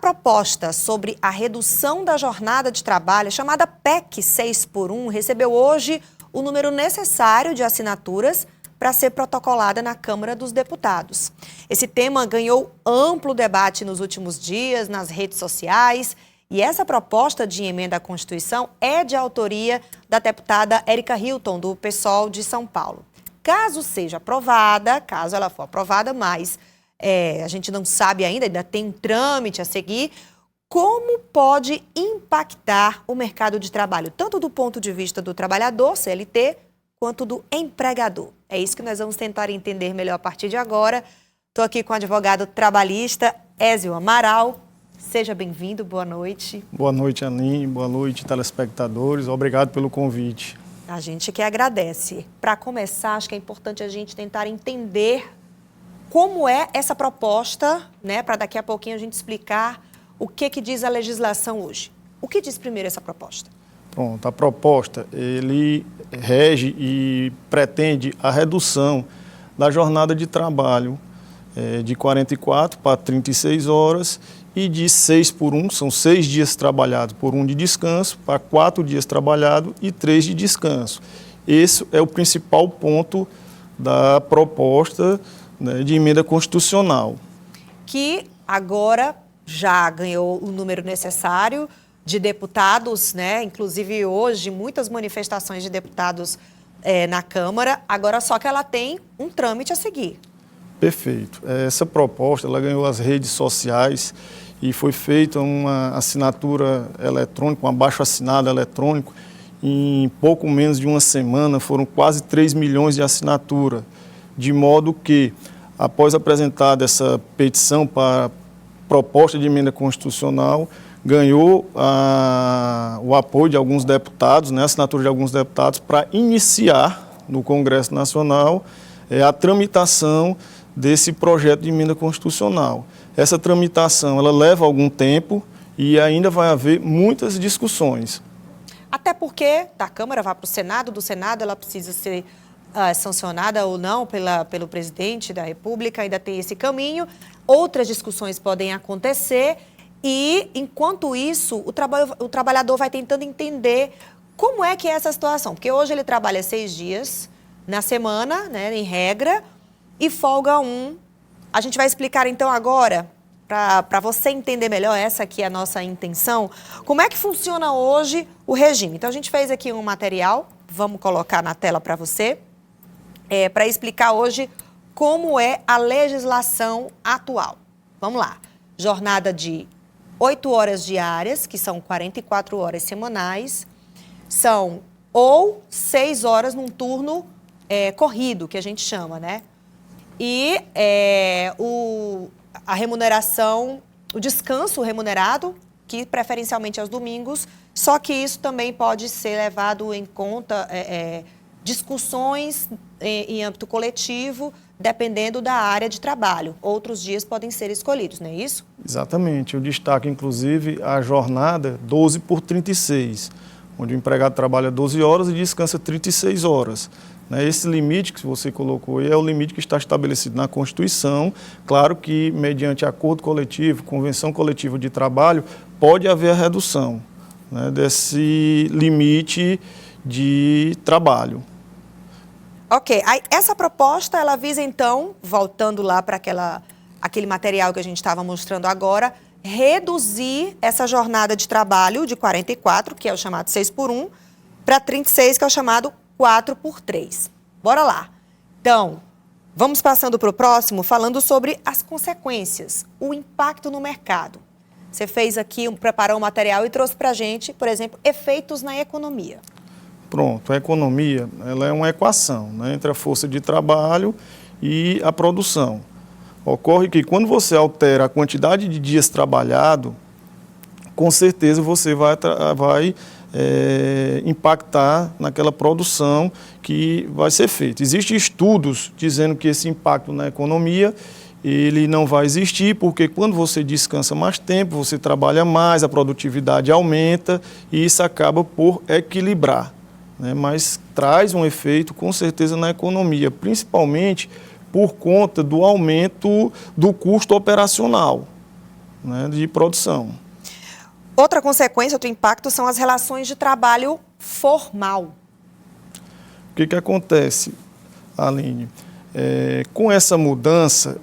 proposta sobre a redução da jornada de trabalho, chamada PEC 6x1, recebeu hoje o número necessário de assinaturas para ser protocolada na Câmara dos Deputados. Esse tema ganhou amplo debate nos últimos dias, nas redes sociais, e essa proposta de emenda à Constituição é de autoria da deputada Érica Hilton, do PSOL de São Paulo. Caso seja aprovada, caso ela for aprovada, mas a gente não sabe ainda tem um trâmite a seguir, como pode impactar o mercado de trabalho, tanto do ponto de vista do trabalhador, CLT, quanto do empregador. É isso que nós vamos tentar entender melhor a partir de agora. Estou aqui com o advogado trabalhista Ézio Amaral. Seja bem-vindo, boa noite. Boa noite, Aline, boa noite, telespectadores. Obrigado pelo convite. A gente que agradece. Para começar, acho que é importante a gente tentar entender como é essa proposta, né, para daqui a pouquinho a gente explicar o que diz a legislação hoje. O que diz primeiro essa proposta? Pronto, a proposta, ele rege e pretende a redução da jornada de trabalho de 44 para 36 horas e de 6x1, são 6 dias trabalhados por 1 de descanso, para 4 dias trabalhados e 3 de descanso. Esse é o principal ponto da proposta, né, de emenda constitucional. Que agora já ganhou o número necessário de deputados, né? Inclusive hoje muitas manifestações de deputados na Câmara, agora só que ela tem um trâmite a seguir. Perfeito. Essa proposta ela ganhou as redes sociais e foi feita uma assinatura eletrônica, um abaixo-assinado eletrônico. Em pouco menos de uma semana foram quase 3 milhões de assinaturas, de modo que, após apresentada essa petição para proposta de emenda constitucional, ganhou o apoio de alguns deputados, né, a assinatura de alguns deputados, para iniciar no Congresso Nacional a tramitação desse projeto de emenda constitucional. Essa tramitação ela leva algum tempo e ainda vai haver muitas discussões. Até porque da Câmara vai para o Senado, do Senado ela precisa ser sancionada ou não pelo presidente da República, ainda tem esse caminho. Outras discussões podem acontecer. E, enquanto isso, o trabalhador vai tentando entender como é que é essa situação. Porque hoje ele trabalha 6 dias na semana, né, em regra, e folga 1. A gente vai explicar, então, agora, para você entender melhor, essa aqui é a nossa intenção, como é que funciona hoje o regime. Então, a gente fez aqui um material, vamos colocar na tela para você, para explicar hoje como é a legislação atual. Vamos lá. Jornada de 8 horas diárias, que são 44 horas semanais, são ou 6 horas num turno corrido, que a gente chama, né? E a remuneração, o descanso remunerado, que preferencialmente aos domingos, só que isso também pode ser levado em conta discussões em âmbito coletivo, dependendo da área de trabalho. Outros dias podem ser escolhidos, não é isso? Exatamente. Eu destaco, inclusive, a jornada 12x36, onde o empregado trabalha 12 horas e descansa 36 horas. Esse limite que você colocou aí é o limite que está estabelecido na Constituição. Claro que, mediante acordo coletivo, convenção coletiva de trabalho, pode haver a redução, né, desse limite de trabalho. Ok, essa proposta, ela visa então, voltando lá para aquele material que a gente estava mostrando agora, reduzir essa jornada de trabalho de 44, que é o chamado 6x1, para 36, que é o chamado 4x3. Bora lá. Então, vamos passando para o próximo, falando sobre as consequências, o impacto no mercado. Você fez aqui, preparou um material e trouxe para a gente, por exemplo, efeitos na economia. Pronto, a economia ela é uma equação, né, entre a força de trabalho e a produção. Ocorre que quando você altera a quantidade de dias trabalhados, com certeza você vai impactar naquela produção que vai ser feita. Existem estudos dizendo que esse impacto na economia ele não vai existir, porque quando você descansa mais tempo, você trabalha mais, a produtividade aumenta e isso acaba por equilibrar, né? Mas traz um efeito com certeza na economia, principalmente por conta do aumento do custo operacional, né, de produção. Outra consequência, outro impacto são as relações de trabalho formal. O que acontece, Aline? Com essa mudança,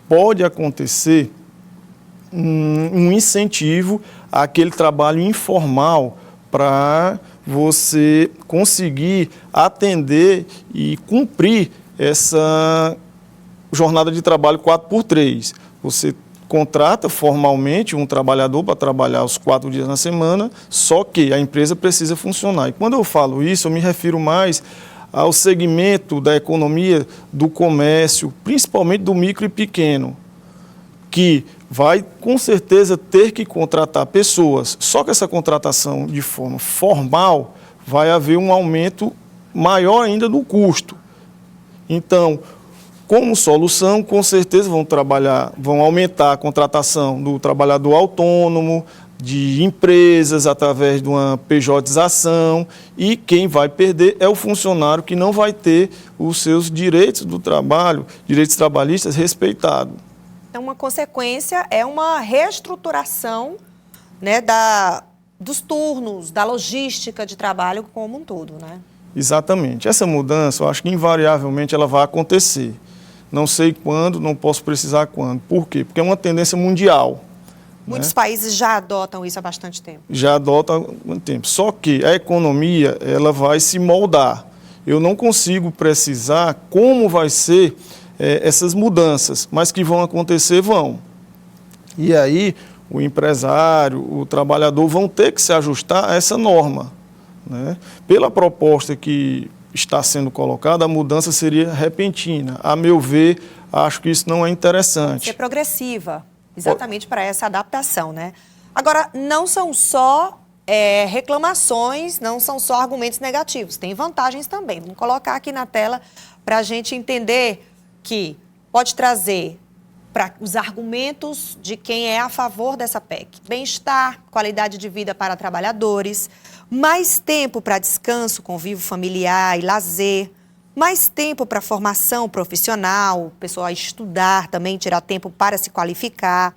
pode acontecer um incentivo àquele trabalho informal para você conseguir atender e cumprir essa jornada de trabalho 4x3. Você contrata formalmente um trabalhador para trabalhar os 4 dias na semana, só que a empresa precisa funcionar. E quando eu falo isso, eu me refiro mais ao segmento da economia do comércio, principalmente do micro e pequeno, que vai com certeza ter que contratar pessoas. Só que essa contratação de forma formal vai haver um aumento maior ainda do custo. Então, como solução, com certeza vão aumentar a contratação do trabalhador autônomo, de empresas através de uma pejotização, e quem vai perder é o funcionário que não vai ter os seus direitos do trabalho, direitos trabalhistas respeitados. Então, uma consequência é uma reestruturação, né, dos turnos, da logística de trabalho como um todo, né? Exatamente. Essa mudança, eu acho que invariavelmente ela vai acontecer. Não sei quando, não posso precisar quando. Por quê? Porque é uma tendência mundial. Muitos países já adotam isso há bastante tempo. Já adotam há muito tempo. Só que a economia, ela vai se moldar. Eu não consigo precisar como vai ser essas mudanças, mas que vão acontecer, vão. E aí, o empresário, o trabalhador vão ter que se ajustar a essa norma, né? Pela proposta que está sendo colocada, a mudança seria repentina. A meu ver, acho que isso não é interessante. Ser progressiva, exatamente para essa adaptação, né? Agora, não são só reclamações, não são só argumentos negativos, tem vantagens também. Vamos colocar aqui na tela para a gente entender que pode trazer para os argumentos de quem é a favor dessa PEC. Bem-estar, qualidade de vida para trabalhadores, mais tempo para descanso, convívio familiar e lazer, mais tempo para formação profissional, o pessoal estudar também, tirar tempo para se qualificar,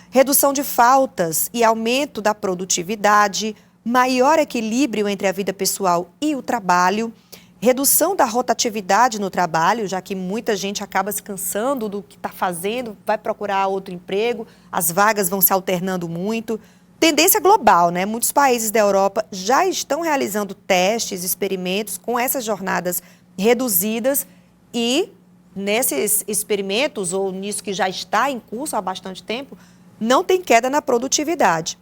redução de faltas e aumento da produtividade, maior equilíbrio entre a vida pessoal e o trabalho, redução da rotatividade no trabalho, já que muita gente acaba se cansando do que está fazendo, vai procurar outro emprego, as vagas vão se alternando muito. Tendência global, né? Muitos países da Europa já estão realizando testes, experimentos com essas jornadas reduzidas e nesses experimentos, ou nisso que já está em curso há bastante tempo, não tem queda na produtividade.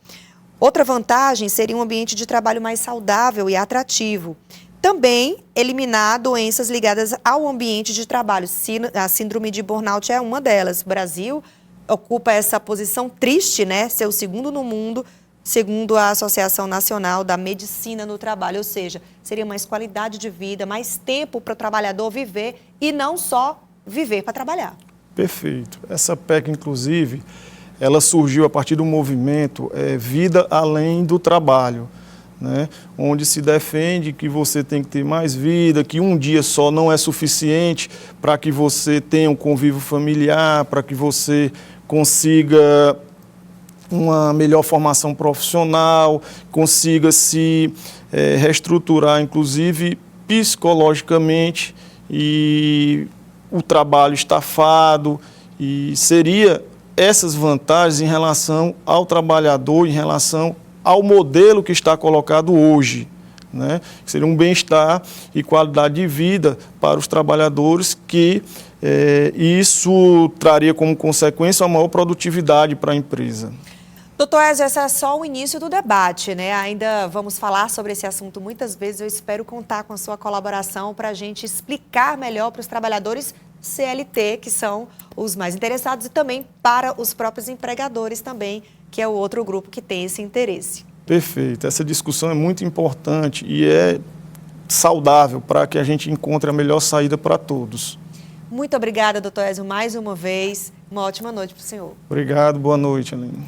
Outra vantagem seria um ambiente de trabalho mais saudável e atrativo. Também eliminar doenças ligadas ao ambiente de trabalho. A síndrome de burnout é uma delas. O Brasil ocupa essa posição triste, né? Ser o segundo no mundo, segundo a Associação Nacional da Medicina no Trabalho. Ou seja, seria mais qualidade de vida, mais tempo para o trabalhador viver e não só viver para trabalhar. Perfeito. Essa PEC, inclusive, ela surgiu a partir do movimento Vida Além do Trabalho, né? Onde se defende que você tem que ter mais vida, que um dia só não é suficiente para que você tenha um convívio familiar, para que você consiga uma melhor formação profissional, consiga se reestruturar, inclusive psicologicamente, e o trabalho estafado, e seria essas vantagens em relação ao trabalhador, em relação ao modelo que está colocado hoje, né? Seria um bem-estar e qualidade de vida para os trabalhadores, que isso traria como consequência uma maior produtividade para a empresa. Doutor Ezio, esse é só o início do debate, né? Ainda vamos falar sobre esse assunto muitas vezes. Eu espero contar com a sua colaboração para a gente explicar melhor para os trabalhadores CLT, que são os mais interessados, e também para os próprios empregadores também, que é o outro grupo que tem esse interesse. Perfeito. Essa discussão é muito importante e é saudável para que a gente encontre a melhor saída para todos. Muito obrigada, doutor Ezio, mais uma vez. Uma ótima noite para o senhor. Obrigado, boa noite, Aline.